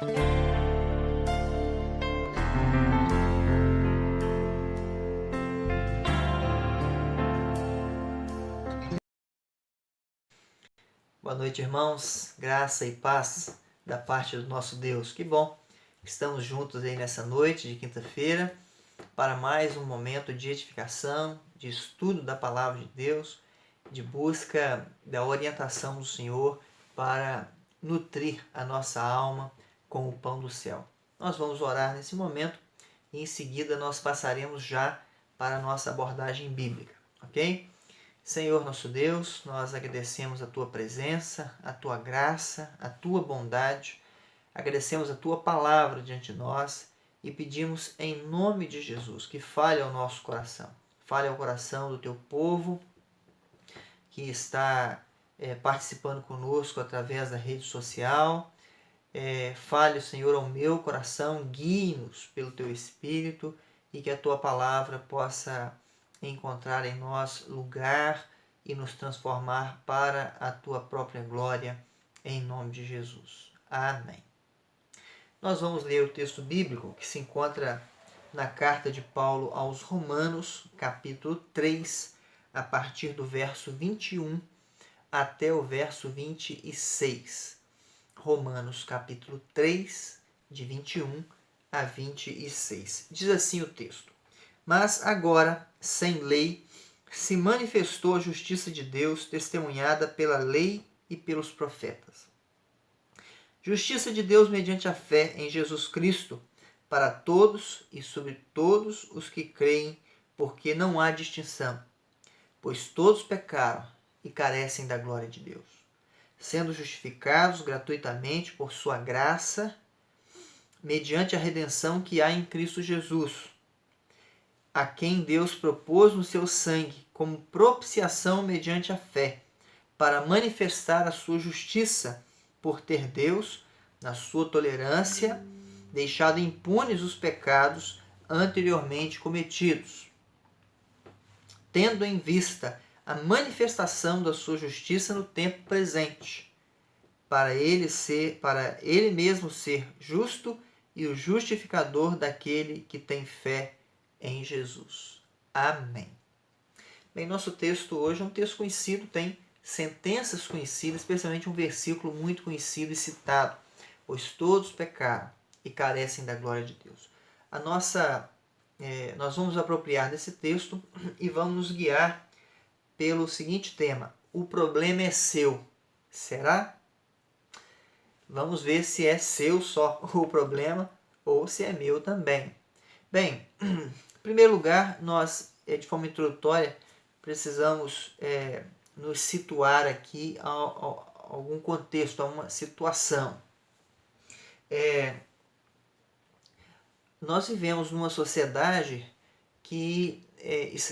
Boa noite, irmãos. Graça e paz da parte do nosso Deus. Que bom que estamos juntos aí nessa noite de quinta-feira para mais um momento de edificação, de estudo da Palavra de Deus, de busca da orientação do Senhor para nutrir a nossa alma com o pão do céu. Nós vamos orar nesse momento e em seguida nós passaremos já para a nossa abordagem bíblica, ok? Senhor nosso Deus, nós agradecemos a Tua presença, a Tua graça, a Tua bondade, agradecemos a Tua palavra diante de nós e pedimos em nome de Jesus que fale ao nosso coração, fale ao coração do Teu povo que está participando conosco através da rede social, fale, Senhor, ao meu coração, guie-nos pelo Teu Espírito e que a Tua palavra possa encontrar em nós lugar e nos transformar para a Tua própria glória, em nome de Jesus. Amém. Nós vamos ler o texto bíblico que se encontra na carta de Paulo aos Romanos, capítulo 3, a partir do verso 21 até o verso 26. Romanos, capítulo 3, de 21 a 26. Diz assim o texto: Mas agora, sem lei, se manifestou a justiça de Deus, testemunhada pela lei e pelos profetas. Justiça de Deus mediante a fé em Jesus Cristo, para todos e sobre todos os que creem, porque não há distinção, pois todos pecaram e carecem da glória de Deus, sendo justificados gratuitamente por sua graça, mediante a redenção que há em Cristo Jesus, a quem Deus propôs no seu sangue como propiciação mediante a fé, para manifestar a sua justiça, por ter Deus, na sua tolerância, deixado impunes os pecados anteriormente cometidos, tendo em vista a manifestação da sua justiça no tempo presente, para ele mesmo ser justo e o justificador daquele que tem fé em Jesus. Amém. Bem, nosso texto hoje é um texto conhecido, tem sentenças conhecidas, especialmente um versículo muito conhecido e citado, pois todos pecaram e carecem da glória de Deus. Nós vamos nos apropriar desse texto e vamos nos guiar pelo seguinte tema: o problema é seu. Será? Vamos ver se é seu só o problema ou se é meu também. Bem, em primeiro lugar, nós, de forma introdutória, precisamos nos situar aqui a algum contexto, a uma situação. Nós vivemos numa sociedade que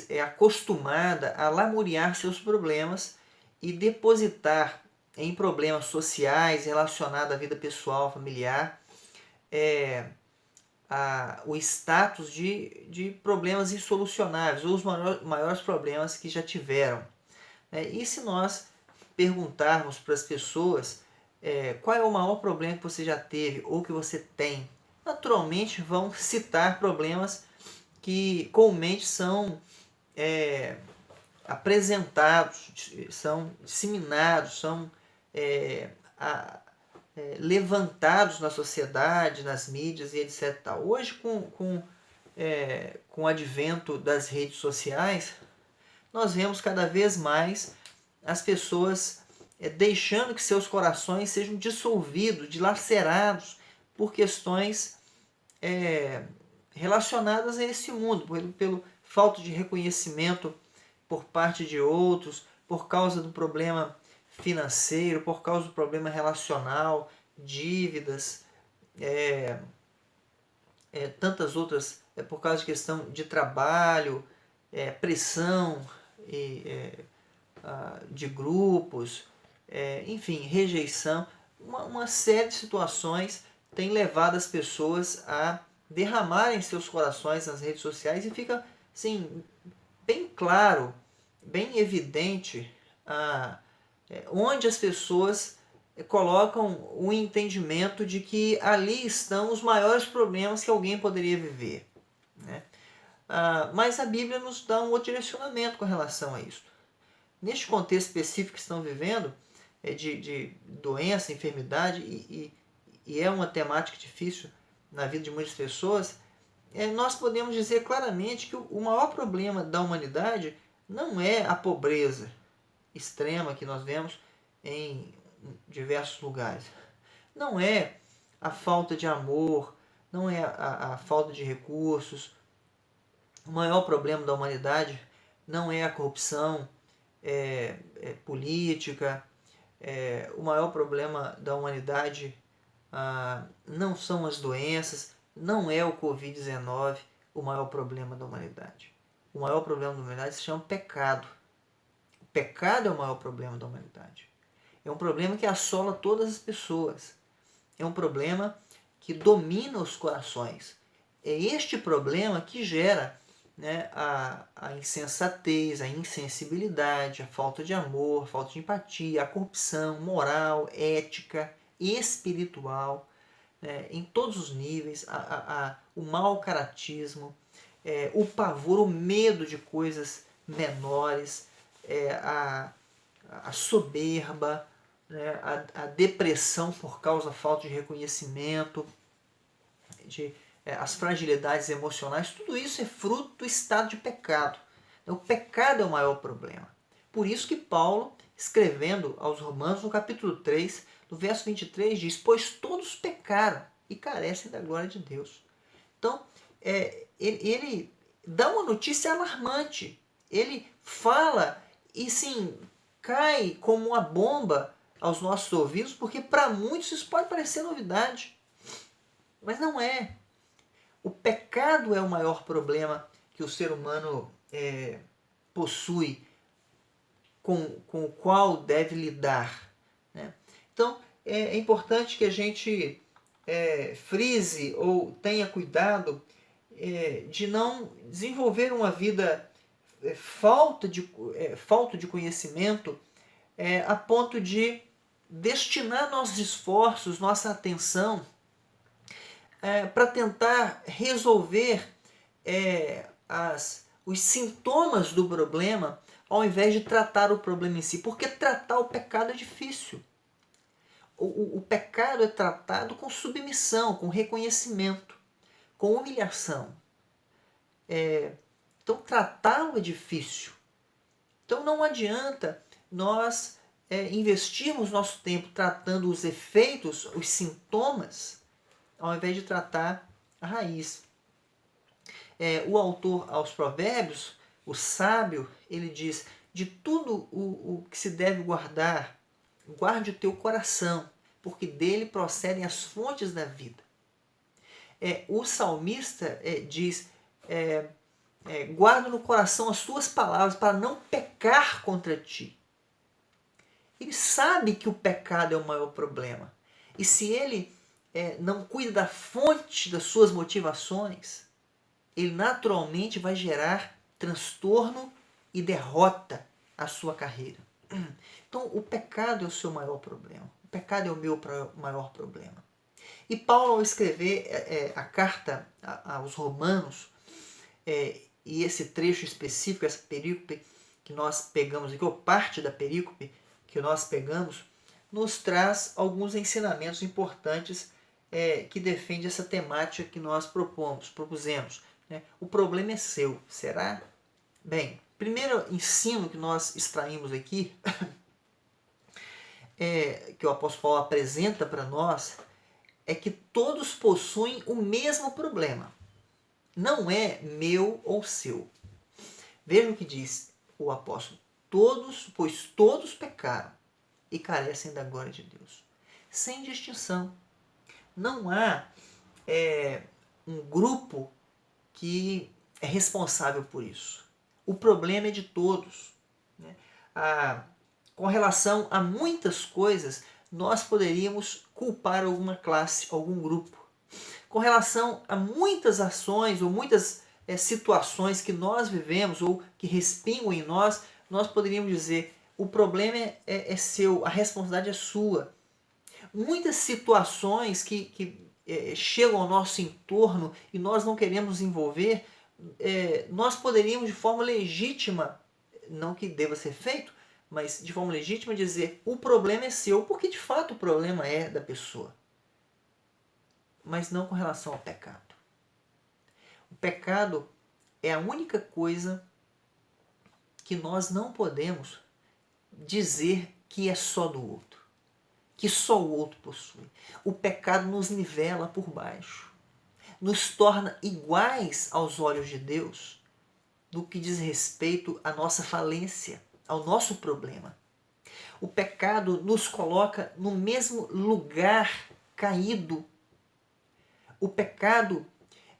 é acostumada a lamuriar seus problemas e depositar em problemas sociais relacionados à vida pessoal, familiar, o status de problemas insolucionáveis, ou os maiores problemas que já tiveram. E se nós perguntarmos para as pessoas qual é o maior problema que você já teve ou que você tem, naturalmente vão citar problemas que comumente são apresentados, são disseminados, são levantados na sociedade, nas mídias e etc. Hoje, com o advento das redes sociais, nós vemos cada vez mais as pessoas deixando que seus corações sejam dissolvidos, dilacerados por questões relacionadas a esse mundo, pelo falta de reconhecimento por parte de outros, por causa do problema financeiro, por causa do problema relacional, dívidas, tantas outras, por causa de questão de trabalho, pressão de grupos, enfim, rejeição. Uma série de situações tem levado as pessoas a derramarem seus corações nas redes sociais e fica assim, bem claro, bem evidente onde as pessoas colocam o entendimento de que ali estão os maiores problemas que alguém poderia viver, né? Mas a Bíblia nos dá um outro direcionamento com relação a isso. Neste contexto específico que estão vivendo, de doença, enfermidade, e é uma temática difícil na vida de muitas pessoas, nós podemos dizer claramente que o maior problema da humanidade não é a pobreza extrema que nós vemos em diversos lugares. Não é a falta de amor, não é a falta de recursos. O maior problema da humanidade não é a corrupção política. O maior problema da humanidade não são as doenças, não é o Covid-19 o maior problema da humanidade. O maior problema da humanidade se chama pecado. O pecado é o maior problema da humanidade. É um problema que assola todas as pessoas. É um problema que domina os corações. É este problema que gera, né, a insensatez, a insensibilidade, a falta de amor, a falta de empatia, a corrupção moral, ética, espiritual, em todos os níveis, o mau caratismo, o pavor, o medo de coisas menores, a soberba, né, a depressão por causa da falta de reconhecimento, as fragilidades emocionais, tudo isso é fruto do estado de pecado. O pecado é o maior problema. Por isso que Paulo, escrevendo aos Romanos, no capítulo 3, no verso 23, diz: pois todos pecaram e carecem da glória de Deus. Então, ele dá uma notícia alarmante. Ele fala e, sim, cai como uma bomba aos nossos ouvidos, porque para muitos isso pode parecer novidade. Mas não é. O pecado é o maior problema que o ser humano possui, com o qual deve lidar, né? Então, é importante que a gente frise ou tenha cuidado de não desenvolver uma vida falta de conhecimento a ponto de destinar nossos esforços, nossa atenção para tentar resolver os sintomas do problema ao invés de tratar o problema em si. Porque tratar o pecado é difícil. O pecado é tratado com submissão, com reconhecimento, com humilhação. Então tratá-lo é difícil. Então não adianta nós investirmos nosso tempo tratando os efeitos, os sintomas, ao invés de tratar a raiz. O autor aos Provérbios, o sábio, ele diz: de tudo o que se deve guardar, guarde o teu coração, porque dele procedem as fontes da vida. O salmista diz: guarda no coração as tuas palavras para não pecar contra ti. Ele sabe que o pecado é o maior problema. E se ele não cuida da fonte das suas motivações, ele naturalmente vai gerar transtorno e derrota à sua carreira. Então, o pecado é o seu maior problema. O pecado é o meu maior problema. E Paulo, ao escrever a carta aos Romanos, e esse trecho específico, essa perícope que nós pegamos aqui, ou parte da perícope que nós pegamos, nos traz alguns ensinamentos importantes que defende essa temática que nós propusemos. Né? O problema é seu, será? Bem, primeiro ensino que nós extraímos aqui, que o apóstolo Paulo apresenta para nós, é que todos possuem o mesmo problema. Não é meu ou seu. Veja o que diz o apóstolo: pois todos pecaram e carecem da glória de Deus. Sem distinção. Não há um grupo que é responsável por isso. O problema é de todos. Né? Com relação a muitas coisas, nós poderíamos culpar alguma classe, algum grupo. Com relação a muitas ações ou muitas situações que nós vivemos ou que respingam em nós, nós poderíamos dizer: o problema é seu, a responsabilidade é sua. Muitas situações que chegam ao nosso entorno e nós não queremos nos envolver, nós poderíamos de forma legítima, não que deva ser feito, mas de forma legítima dizer: o problema é seu, porque de fato o problema é da pessoa, mas não com relação ao pecado. O pecado é a única coisa que nós não podemos dizer que é só do outro, que só o outro possui. O pecado nos nivela por baixo, nos torna iguais aos olhos de Deus no que diz respeito à nossa falência, ao nosso problema. O pecado nos coloca no mesmo lugar caído. O pecado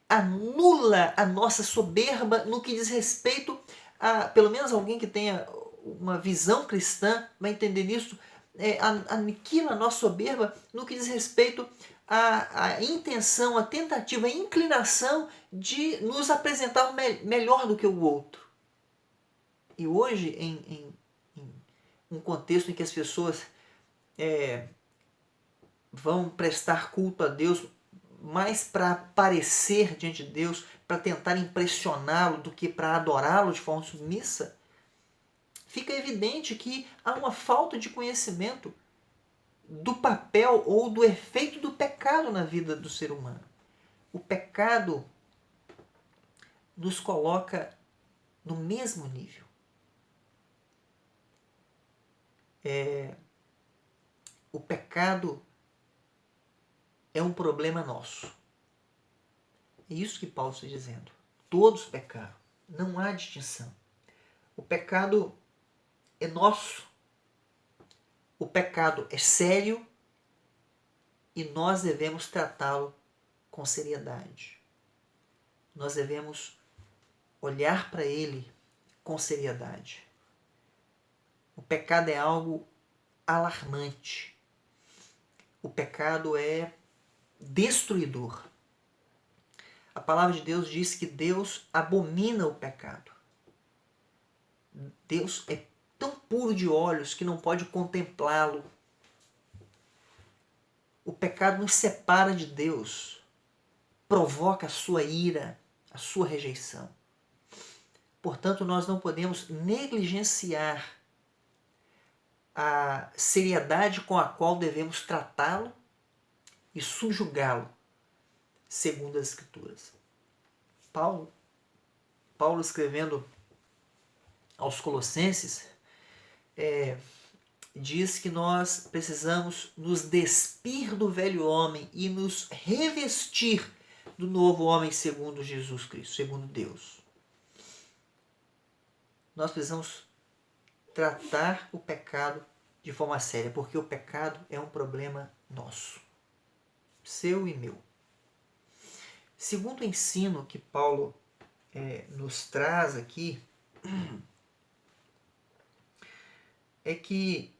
anula a nossa soberba no que diz respeito a, pelo menos alguém que tenha uma visão cristã vai entender isso, aniquila a nossa soberba no que diz respeito à intenção, à tentativa, à inclinação de nos apresentar melhor do que o outro. E hoje, em um contexto em que as pessoas vão prestar culto a Deus mais para aparecer diante de Deus, para tentar impressioná-lo do que para adorá-lo de forma submissa, fica evidente que há uma falta de conhecimento do papel ou do efeito do pecado na vida do ser humano. O pecado nos coloca no mesmo nível. O pecado é um problema nosso. É isso que Paulo está dizendo. Todos pecaram. Não há distinção. O pecado é nosso. O pecado é sério e nós devemos tratá-lo com seriedade. Nós devemos olhar para ele com seriedade. O pecado é algo alarmante. O pecado é destruidor. A palavra de Deus diz que Deus abomina o pecado. Deus é tão puro de olhos que não pode contemplá-lo. O pecado nos separa de Deus, provoca a sua ira, a sua rejeição. Portanto, nós não podemos negligenciar a seriedade com a qual devemos tratá-lo e subjugá-lo, segundo as Escrituras. Paulo escrevendo aos Colossenses, diz que nós precisamos nos despir do velho homem e nos revestir do novo homem segundo Jesus Cristo, segundo Deus. Nós precisamos tratar o pecado de forma séria, porque o pecado é um problema nosso, seu e meu. Segundo o ensino que Paulo nos traz aqui, é que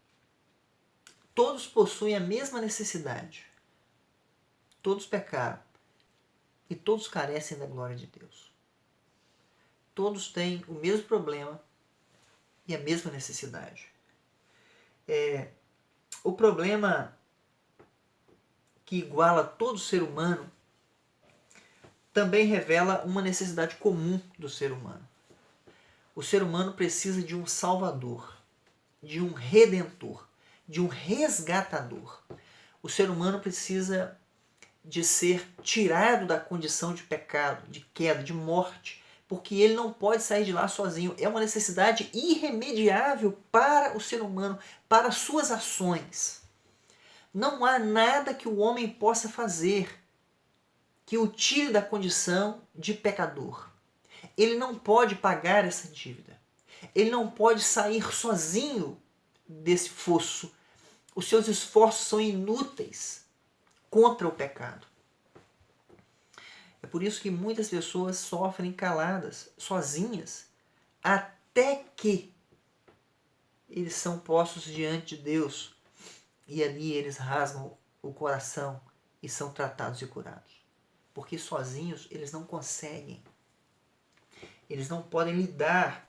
todos possuem a mesma necessidade. Todos pecaram e todos carecem da glória de Deus. Todos têm o mesmo problema e a mesma necessidade. O problema que iguala todo ser humano também revela uma necessidade comum do ser humano. O ser humano precisa de um salvador, de um redentor, de um resgatador. O ser humano precisa de ser tirado da condição de pecado, de queda, de morte, porque ele não pode sair de lá sozinho. É uma necessidade irremediável para o ser humano, para suas ações. Não há nada que o homem possa fazer que o tire da condição de pecador. Ele não pode pagar essa dívida. Ele não pode sair sozinho desse fosso. Os seus esforços são inúteis contra o pecado. É por isso que muitas pessoas sofrem caladas, sozinhas, até que eles são postos diante de Deus e ali eles rasgam o coração e são tratados e curados. Porque sozinhos eles não conseguem. Eles não podem lidar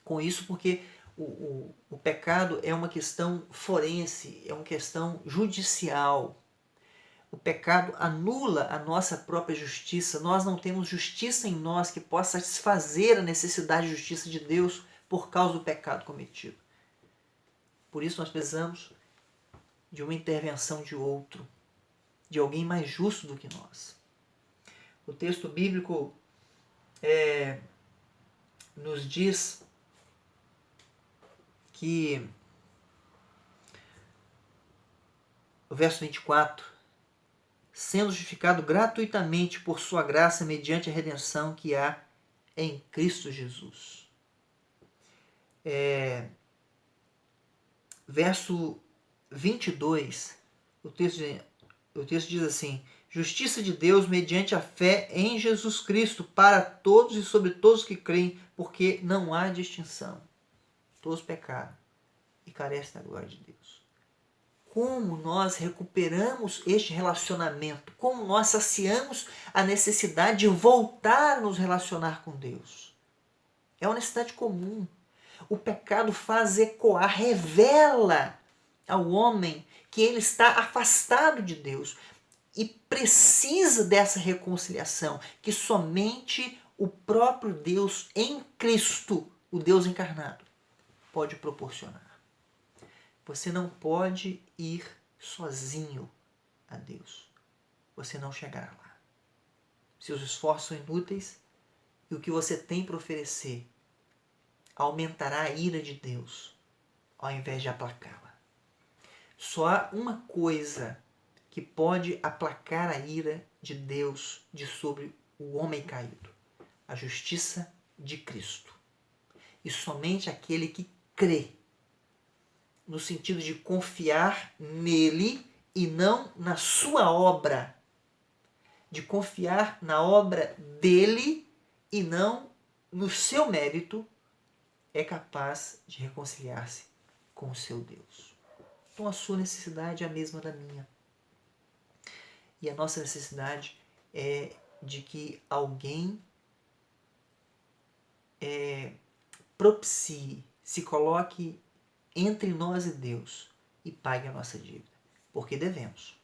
com isso porque o pecado é uma questão forense, é uma questão judicial. O pecado anula a nossa própria justiça. Nós não temos justiça em nós que possa satisfazer a necessidade de justiça de Deus por causa do pecado cometido. Por isso nós precisamos de uma intervenção de outro, de alguém mais justo do que nós. O texto bíblico nos diz que o verso 24, sendo justificado gratuitamente por sua graça mediante a redenção que há em Cristo Jesus. Verso 22, o texto diz assim: justiça de Deus mediante a fé em Jesus Cristo para todos e sobre todos que creem, porque não há distinção. Todos pecaram e carecem da glória de Deus. Como nós recuperamos este relacionamento? Como nós saciamos a necessidade de voltar a nos relacionar com Deus? É uma necessidade comum. O pecado faz ecoar, revela ao homem que ele está afastado de Deus e precisa dessa reconciliação que somente o próprio Deus em Cristo, o Deus encarnado, pode proporcionar. Você não pode ir sozinho a Deus. Você não chegará lá. Seus esforços são inúteis e o que você tem para oferecer aumentará a ira de Deus ao invés de aplacá-la. Só há uma coisa que pode aplacar a ira de Deus de sobre o homem caído: a justiça de Cristo. E somente aquele que crê, no sentido de confiar nele e não na sua obra, de confiar na obra dele e não no seu mérito, é capaz de reconciliar-se com o seu Deus. Então a sua necessidade é a mesma da minha. E a nossa necessidade é de que alguém propicie, se coloque entre nós e Deus e pague a nossa dívida. Porque devemos.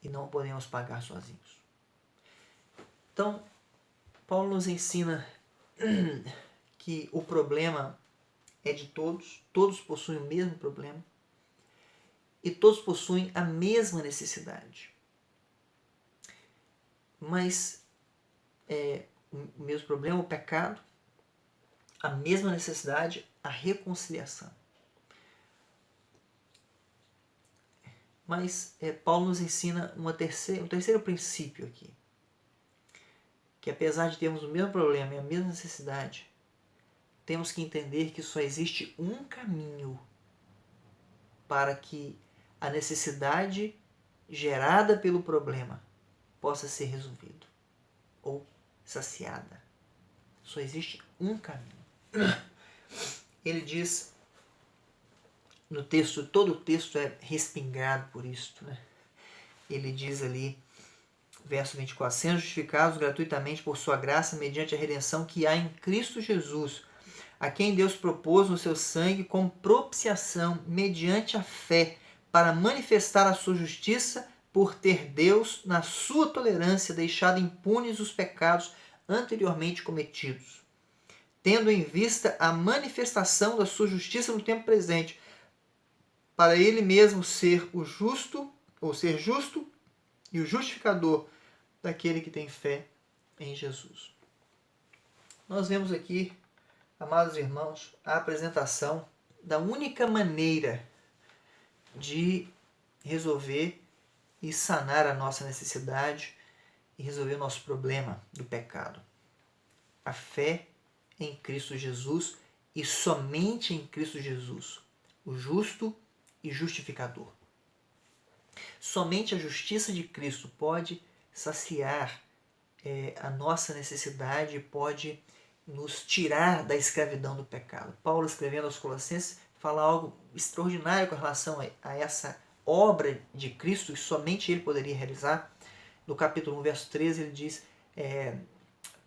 E não podemos pagar sozinhos. Então, Paulo nos ensina que o problema é de todos. Todos possuem o mesmo problema. E todos possuem a mesma necessidade. Mas o mesmo problema, o pecado, a mesma necessidade, a reconciliação. Mas Paulo nos ensina um terceiro princípio aqui. Que apesar de termos o mesmo problema e a mesma necessidade, temos que entender que só existe um caminho para que a necessidade gerada pelo problema possa ser resolvida ou saciada. Só existe um caminho. Ele diz no texto, todo o texto é respingado por isto, né? Ele diz ali, verso 24, sendo justificados gratuitamente por sua graça mediante a redenção que há em Cristo Jesus, a quem Deus propôs no seu sangue como propiciação mediante a fé, para manifestar a sua justiça, por ter Deus, na sua tolerância, deixado impunes os pecados anteriormente cometidos, tendo em vista a manifestação da sua justiça no tempo presente, para ele mesmo ser o justo, ou ser justo e o justificador daquele que tem fé em Jesus. Nós vemos aqui, amados irmãos, a apresentação da única maneira de resolver e sanar a nossa necessidade e resolver o nosso problema do pecado. A fé em Cristo Jesus e somente em Cristo Jesus, o justo e justificador. Somente a justiça de Cristo pode saciar a nossa necessidade, pode nos tirar da escravidão do pecado. Paulo, escrevendo aos Colossenses, fala algo extraordinário com relação a essa obra de Cristo que somente ele poderia realizar. No capítulo 1, verso 13, ele diz: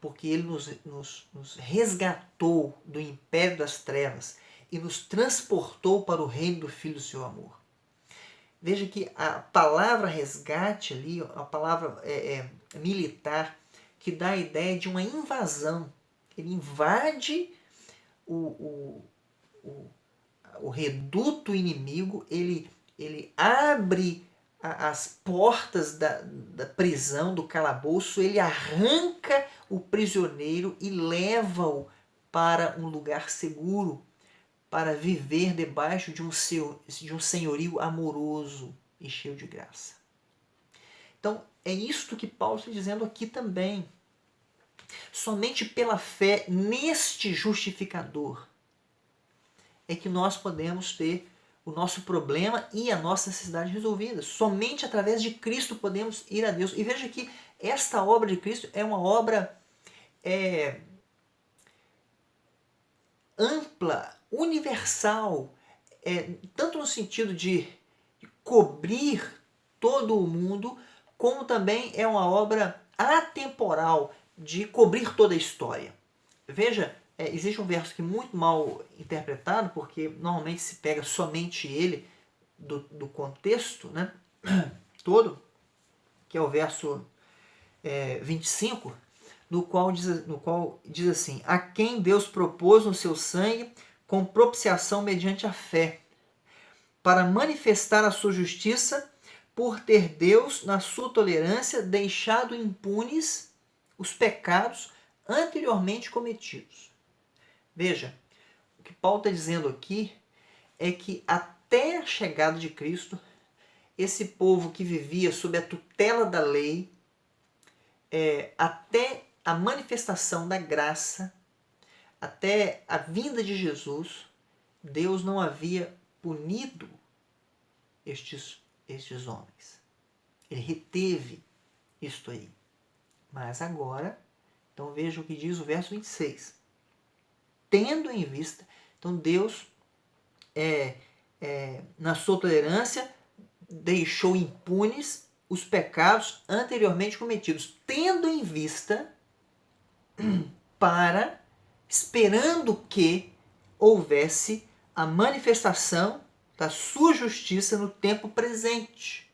porque Ele nos resgatou do império das trevas e nos transportou para o reino do Filho do seu amor. Veja que a palavra resgate ali, a palavra militar, que dá a ideia de uma invasão. Ele invade o reduto inimigo, ele abre as portas da prisão, do calabouço, ele arranca o prisioneiro e leva-o para um lugar seguro, para viver debaixo de um senhorio amoroso e cheio de graça. Então, é isto que Paulo está dizendo aqui também. Somente pela fé neste justificador é que nós podemos ter o nosso problema e a nossa necessidade resolvida. Somente através de Cristo podemos ir a Deus. E veja que esta obra de Cristo é uma obra ampla, universal, tanto no sentido de cobrir todo o mundo, como também é uma obra atemporal, de cobrir toda a história. Veja, existe um verso que é muito mal interpretado, porque normalmente se pega somente ele do contexto, né, todo, que é o verso 25, no qual diz assim: a quem Deus propôs no seu sangue com propiciação mediante a fé, para manifestar a sua justiça, por ter Deus, na sua tolerância, deixado impunes os pecados anteriormente cometidos. Veja, o que Paulo está dizendo aqui é que até a chegada de Cristo, esse povo que vivia sob a tutela da lei, até a manifestação da graça, até a vinda de Jesus, Deus não havia punido estes homens. Ele reteve isto aí. Mas agora, então veja o que diz o verso 26. Tendo em vista, então Deus, na sua tolerância, deixou impunes os pecados anteriormente cometidos, tendo em vista esperando que houvesse a manifestação da sua justiça no tempo presente,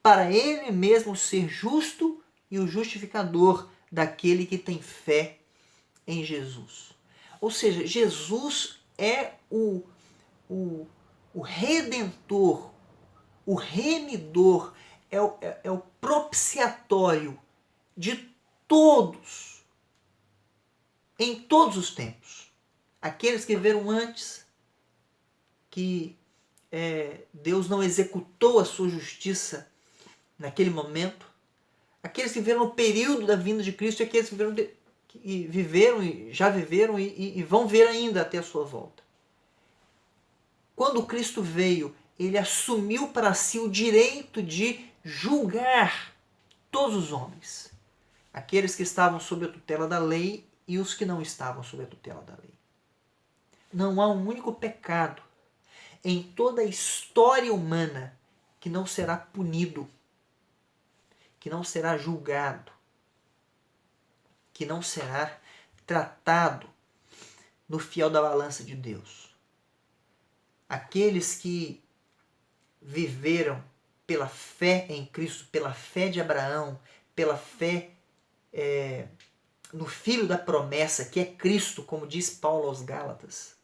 para ele mesmo ser justo e o justificador daquele que tem fé em Jesus. Ou seja, Jesus é o redentor, o remidor, é o propiciatório de todos, em todos os tempos. Aqueles que viveram antes, que Deus não executou a sua justiça naquele momento, aqueles que viveram no período da vinda de Cristo e aqueles que já viveram e vão ver ainda até a sua volta. Quando Cristo veio, ele assumiu para si o direito de julgar todos os homens, aqueles que estavam sob a tutela da lei e os que não estavam sob a tutela da lei. Não há um único pecado em toda a história humana que não será punido, que não será julgado, que não será tratado no fiel da balança de Deus. Aqueles que viveram pela fé em Cristo, pela fé de Abraão, pela fé no Filho da promessa, que é Cristo, como diz Paulo aos Gálatas,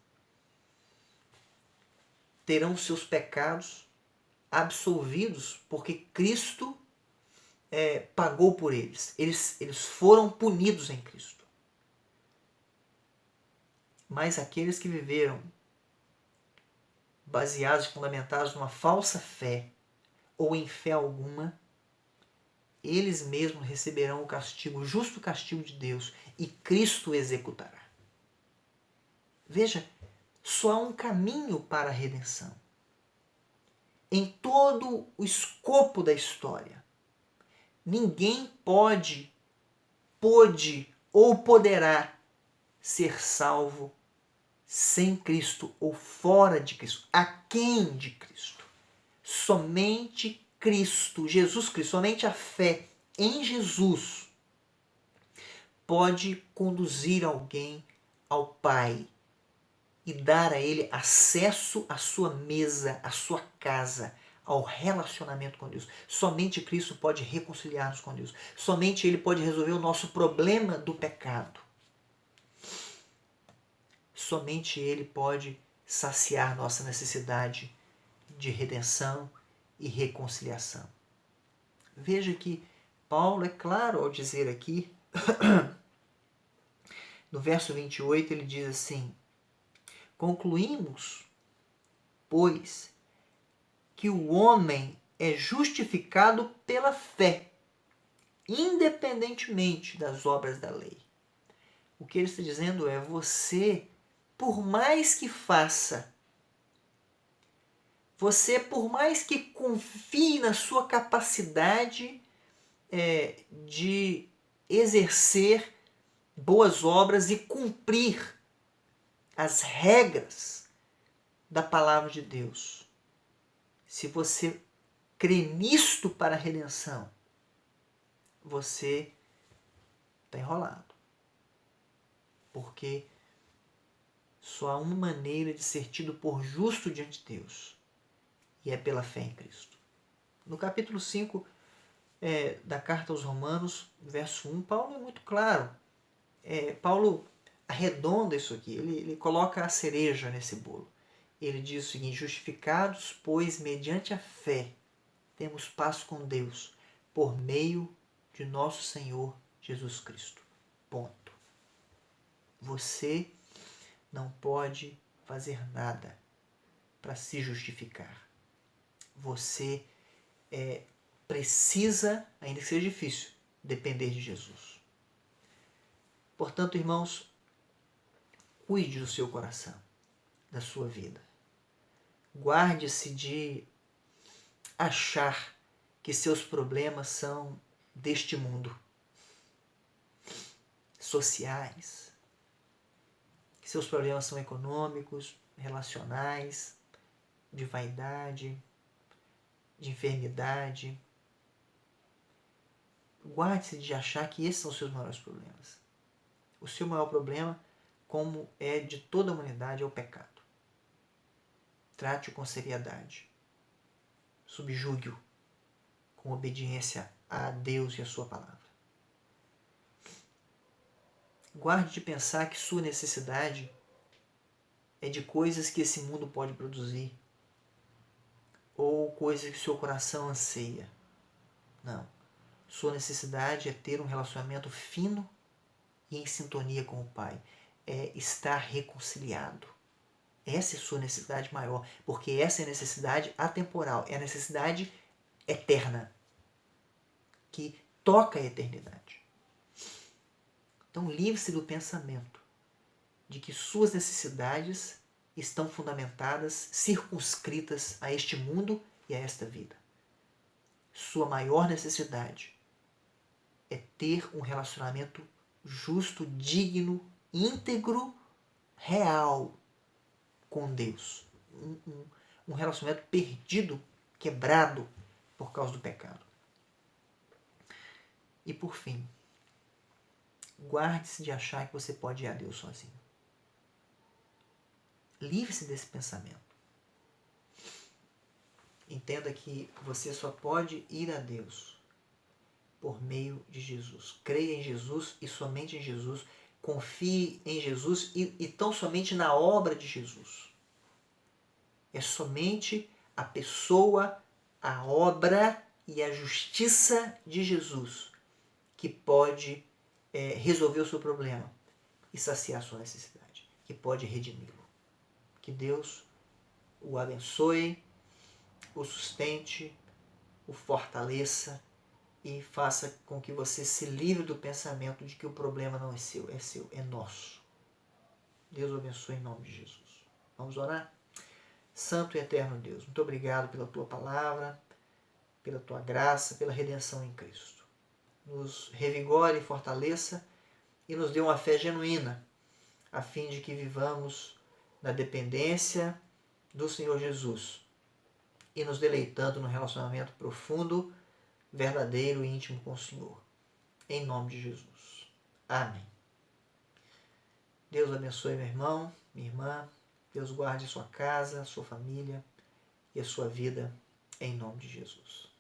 terão seus pecados absolvidos, porque Cristo pagou por eles. Eles foram punidos em Cristo. Mas aqueles que viveram baseados e fundamentados numa falsa fé ou em fé alguma, eles mesmos receberão o castigo, o justo castigo de Deus, e Cristo executará. Veja, só há um caminho para a redenção. Em todo o escopo da história, ninguém pôde ou poderá ser salvo sem Cristo ou fora de Cristo, aquém de Cristo. Somente Cristo, Jesus Cristo, somente a fé em Jesus pode conduzir alguém ao Pai e dar a ele acesso à sua mesa, à sua casa, ao relacionamento com Deus. Somente Cristo pode reconciliar-nos com Deus. Somente Ele pode resolver o nosso problema do pecado. Somente Ele pode saciar nossa necessidade de redenção e reconciliação. Veja que Paulo é claro ao dizer aqui, no verso 28, ele diz assim: concluímos, pois, que o homem é justificado pela fé, independentemente das obras da lei. O que ele está dizendo é: você, por mais que faça, você, por mais que confie na sua capacidade de exercer boas obras e cumprir as regras da palavra de Deus, se você crê nisto para a redenção, você está enrolado. Porque só há uma maneira de ser tido por justo diante de Deus, e é pela fé em Cristo. No capítulo 5 da carta aos Romanos, verso 1, Paulo é muito claro. Paulo arredonda isso aqui, ele coloca a cereja nesse bolo. Ele diz o seguinte: justificados, pois, mediante a fé, temos paz com Deus, por meio de nosso Senhor Jesus Cristo. Ponto. Você não pode fazer nada para se justificar. Você precisa, ainda que seja difícil, depender de Jesus. Portanto, irmãos, cuide do seu coração, da sua vida. Guarde-se de achar que seus problemas são deste mundo, sociais, que seus problemas são econômicos, relacionais, de vaidade, de enfermidade. Guarde-se de achar que esses são os seus maiores problemas. O seu maior problema, como é de toda a humanidade, é o pecado. Trate-o com seriedade. Subjugue-o com obediência a Deus e a sua palavra. Guarde de pensar que sua necessidade é de coisas que esse mundo pode produzir ou coisas que seu coração anseia. Não. Sua necessidade é ter um relacionamento fino e em sintonia com o Pai. É estar reconciliado. Essa é a sua necessidade maior, porque essa é a necessidade atemporal, é a necessidade eterna, que toca a eternidade. Então livre-se do pensamento de que suas necessidades estão fundamentadas, circunscritas a este mundo e a esta vida. Sua maior necessidade é ter um relacionamento justo, digno, íntegro, real com Deus. Um relacionamento perdido, quebrado por causa do pecado. E por fim, guarde-se de achar que você pode ir a Deus sozinho. Livre-se desse pensamento. Entenda que você só pode ir a Deus por meio de Jesus. Creia em Jesus e somente em Jesus. Confie em Jesus e tão somente na obra de Jesus. É somente a pessoa, a obra e a justiça de Jesus que pode resolver o seu problema e saciar a sua necessidade, que pode redimi-lo. Que Deus o abençoe, o sustente, o fortaleça e faça com que você se livre do pensamento de que o problema não é seu, é nosso. Deus o abençoe em nome de Jesus. Vamos orar? Santo e eterno Deus, muito obrigado pela tua palavra, pela tua graça, pela redenção em Cristo. Nos revigore e fortaleça e nos dê uma fé genuína, a fim de que vivamos na dependência do Senhor Jesus e nos deleitando no relacionamento profundo, verdadeiro e íntimo com o Senhor. Em nome de Jesus. Amém. Deus abençoe meu irmão, minha irmã. Deus guarde a sua casa, a sua família e a sua vida, em nome de Jesus.